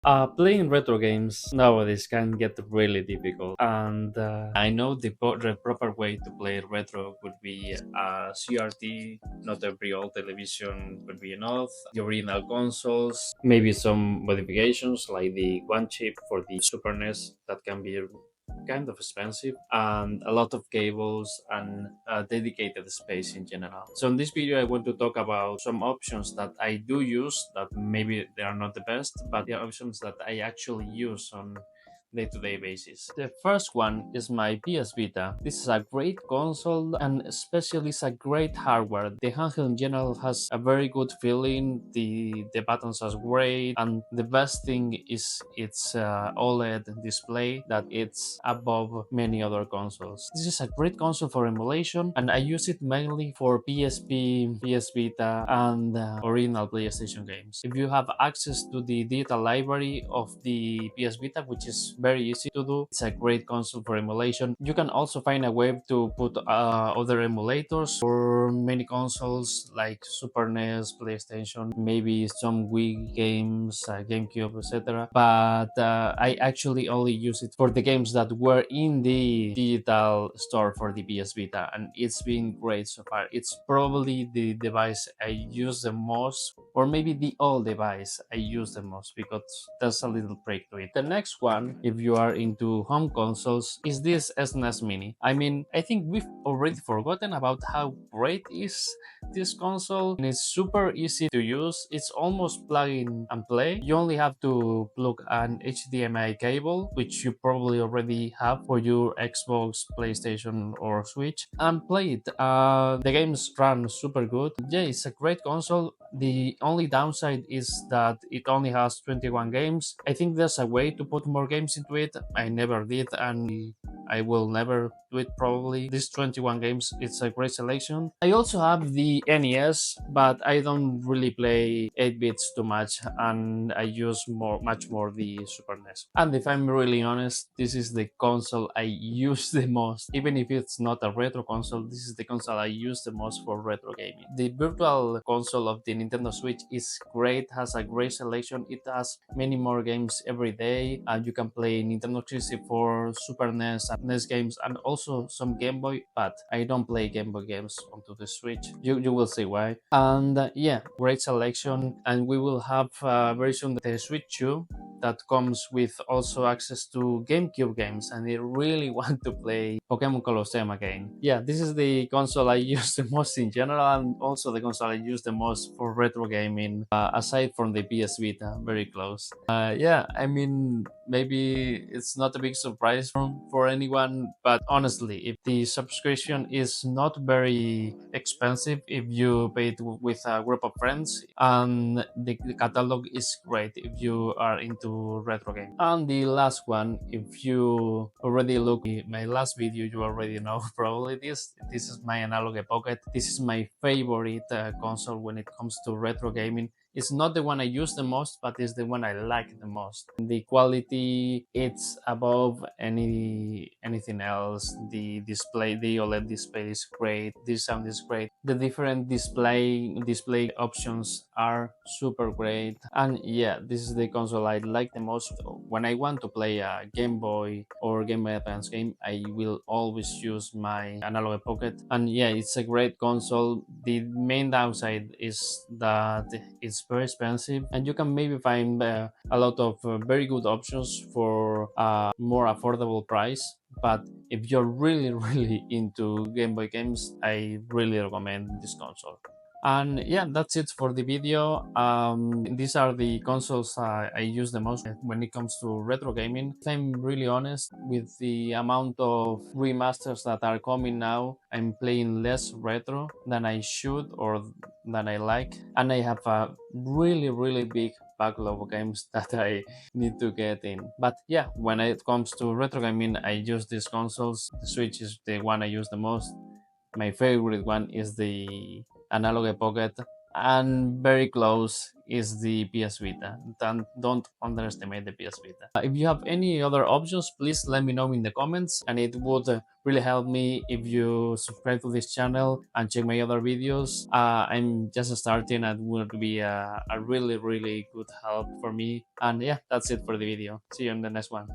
Playing retro games nowadays can get really difficult, and I know the proper way to play retro would be a CRT. Not every old television would be enough. The original consoles, maybe some modifications like the one chip for the Super NES that can be kind of expensive, and a lot of cables and dedicated space in general. So in this video I want to talk about some options that I do use, that maybe they are not the best, but they are options that I actually use on day-to-day basis. The first one is my PS Vita. This is a great console and especially it's a great hardware. The handheld in general has a very good feeling, the buttons are great, and the best thing is its OLED display that it's above many other consoles. This is a great console for emulation and I use it mainly for PSP, PS Vita and original PlayStation games. If you have access to the digital library of the PS Vita, which is very easy to do, it's a great console for emulation. You can also find a way to put other emulators for many consoles like Super NES, PlayStation, maybe some Wii games, GameCube, etc. But I actually only use it for the games that were in the digital store for the PS Vita, and it's been great so far. It's probably the device I use the most, or maybe the old device I use the most, because there's a little trick to it. The next one, if you are into home consoles, is this SNES Mini. I mean, I think we've already forgotten about how great is this console, and it's super easy to use. It's almost plug in and play. You only have to plug an HDMI cable, which you probably already have for your Xbox, PlayStation or Switch, and play it. The games run super good. Yeah, it's a great console. The only downside is that it only has 21 games. I think there's a way to put more games into it. I never did, and I will never do it probably. These 21 games, it's a great selection. I also have the NES, but I don't really play 8 bits too much, and I use much more the Super NES. And if I'm really honest, this is the console I use the most. Even if it's not a retro console, this is the console I use the most for retro gaming. The virtual console of the Nintendo Switch is great, has a great selection. It has many more games every day. You can play Nintendo 64, Super NES, and NES games, and also some Game Boy, but I don't play Game Boy games onto the Switch. You will see why. And yeah, great selection, and we will have very soon the Switch 2 that comes with also access to GameCube games, and I really want to play Pokemon Colosseum again. Yeah, this is the console I use the most in general, and also the console I use the most for retro gaming, aside from the PS Vita, very close. Yeah, I mean, maybe it's not a big surprise for anyone, but honestly, if the subscription is not very expensive, if you pay it with a group of friends, and the catalog is great if you are into retro games. And the last one, if you already look at my last video, you already know probably this is my Analogue Pocket. This is my favorite console when it comes to retro gaming. It's not the one I use the most, but it's the one I like the most. The quality, it's above anything else. The display, the OLED display is great. The sound is great. The different display options are super great. And yeah, this is the console I like the most. When I want to play a Game Boy or Game Boy Advance game, I will always use my Analogue Pocket. And yeah, it's a great console. The main downside is that it's very expensive, and you can maybe find a lot of very good options for a more affordable price. But if you're really really into Game Boy games, I really recommend this console. And yeah, that's it for the video. These are the consoles I use the most when it comes to retro gaming. If I'm really honest, with the amount of remasters that are coming now, I'm playing less retro than I should or than I like, and I have a really really big backlog of games that I need to get in. But yeah, when it comes to retro gaming, I use these consoles. The Switch is the one I use the most. My favorite one is the Analogue Pocket, and very close is the PS Vita. Don't underestimate the PS Vita. If you have any other options, please let me know in the comments, and it would really help me if you subscribe to this channel and check my other videos. I'm just starting and would be a really good help for me. And yeah, that's it for the video. See you in the next one.